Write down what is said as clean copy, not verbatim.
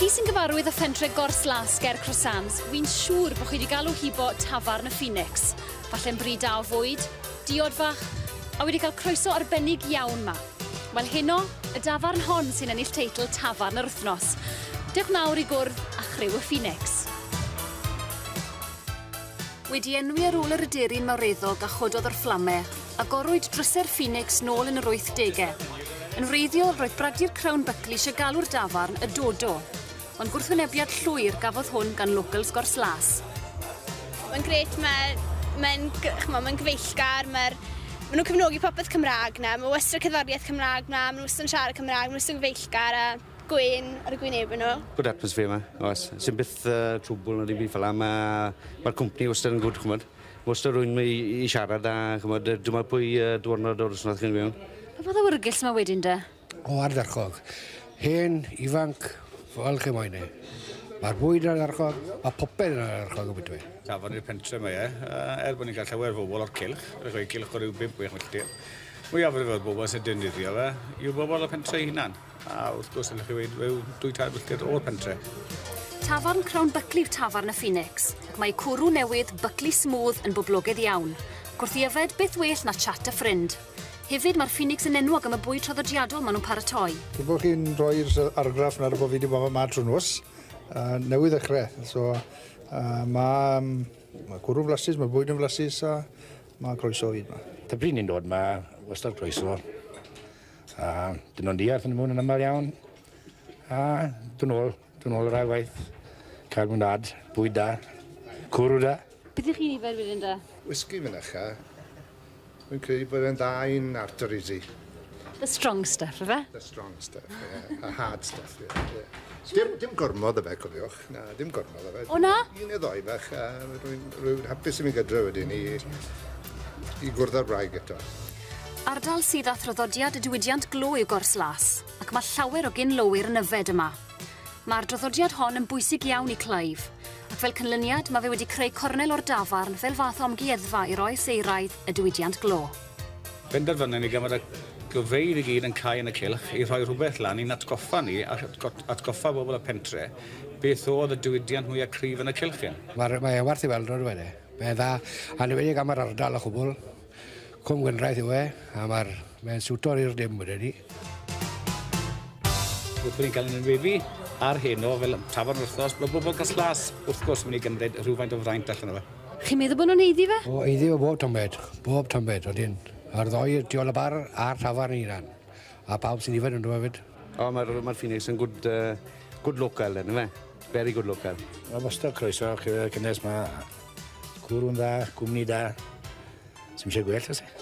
Chi sy'n gyfarwydd o fentre Gorslas ger Croissants, wy'n siŵr bod chi wedi galw hibo Tafarn Y Phoenix. Falle'n bryd da o fwyd, diod fach, a wedi cael croeso arbennig iawn ma. Wel heno, y dafarn hon sy'n ennill teitl Tafarn yr Wythnos. Dewch nawr i gwrdd â chryw y Phoenix. Wedi enwi ar ôl yr aderyn mawreddog a chododd o'r fflamau, agorwyd drysau'r Phoenix nôl yn yr 80au. Yn wreiddiol, roedd bragdi'r Crown Buckley eisiau galw'r dafarn y dodo, ond gwrthwynebiad llwyr gafodd hwn gan locals Gorslas. Mae'n gret, mae'n gyfeillgar, maen nhw'n cefnogi popeth Cymraeg na, mae wastad cerddoriaeth Cymraeg na, maen nhw'n wastad yn siarad Cymraeg, maen nhw'n wastad yn gyfeillgar a gwyn ar y gwynebau nhw. Good atmosphere yma, oes. Sy'n byth trwbl na ddim byd fel yma, mae'r cwmni wastad yn gwrdd, chymod. Wastad rwy'n i siarad a, chymod, dwi'n meddwl pwy diwrnod o'r wrthnos chi'n mewn. Pa fath o wyrgylch yma wedyn da? O ardderchog. Hen, ifanc, fel chi moyn e. Mae'r bwyd yn ardderchog, mae popeth yn ardderchog o bydwy. Tafarn i'r pentre yma bod ni'n cael llawer bobl o'r cilch, rwy'n cilch o ryw 5-6 milltir. Mwyaf o'r bobl sy'n defnyddio fe, yw bobl o'r pentre ei hunan. A wrth gwrs yn llwyd rhyw 2-3 milltir o'r pentre. Tafarn Crown Buckley yw Tafarn Y Phoenix, ac mae cwrw newydd Buckley Smooth yn boblogaidd iawn. Gwrth i yfed beth well na chat a ffrind. Hefyd mae'r Phoenix yn enwog am y bwyd traddodiadol maen nhw'n paratoi. Dwi'n bod chi'n rhoi'r argraff na'r bod fi wedi bod yma trwy nos, newydd ddechrau. So, mae cwrw flasus, mae bwyd yn flasus a mae croeso fyd yma. Ta bryd ni'n dod yma, wastad croeso. Dyn nhw'n diarth yn y mwyn yn ymal iawn. Dwi'n ôl yr ailwaith. Cael mwynhad, bwyd da, cwrw da. Beth ych chi'n ifed wedyn da? Whisky fyna cha. Dwi'n credu bod e'n da i'n arterysi. The strong stuff, efe? The strong stuff, ie. A hard stuff, ie. Dim gormod o fe, cofiwch. Na, dim gormod o fe. O na? Un neu ddoi fach. Rwy'n hapus i mi gydra wedyn i gwrdd â'r wraig eto. Ardal sydd â thraddodiad y diwydiant glo yw Gorslas, ac mae llawer o gyn-lowyr yn yfed yma. Mae'r draddodiad hon yn bwysig iawn i Clive, ac fel canlyniad mae fe wedi creu cornel o'r dafarn fel fath o amgueddfa i roi seiraidd y diwydiant glo. Benderfynu ni gymryd y glyfeidd i gyd yn cael yn y cilch i rhoi rhywbeth lan i'n atgoffa ni, a atgoffa bobl y pentre, beth oedd y diwydiant mwyaf cryf yn y cilch hyn. Mae werth i weld o'r wedi. Mae'n dda, a ni wedi am yr ardal a chwbl. Cwm Gwynraeth yw e, a mae'n siwtor i'r dim wedi ni. Wrth bod ni'n cael yn enwebu ar Heno fel Tafarn yr Wythnos, mae bobl Gorslas wrth gwrs yn mynd i gymryd rhywfaint o fraint allan o fe. Chi'n meddwl bod nhw'n eiddi fe? O, eiddi o bob tombed, odyn. Ar ddoi diol y bar a'r tafarn i ran. A pawb sy'n ifed yn dweud hefyd. O, mae'r Phoenix yn good local, yn fe? Very good local. Mae wastad croeso, cynnes mae cwrw'n dda, gwmni da. Sy'n eisiau gwell, oes e?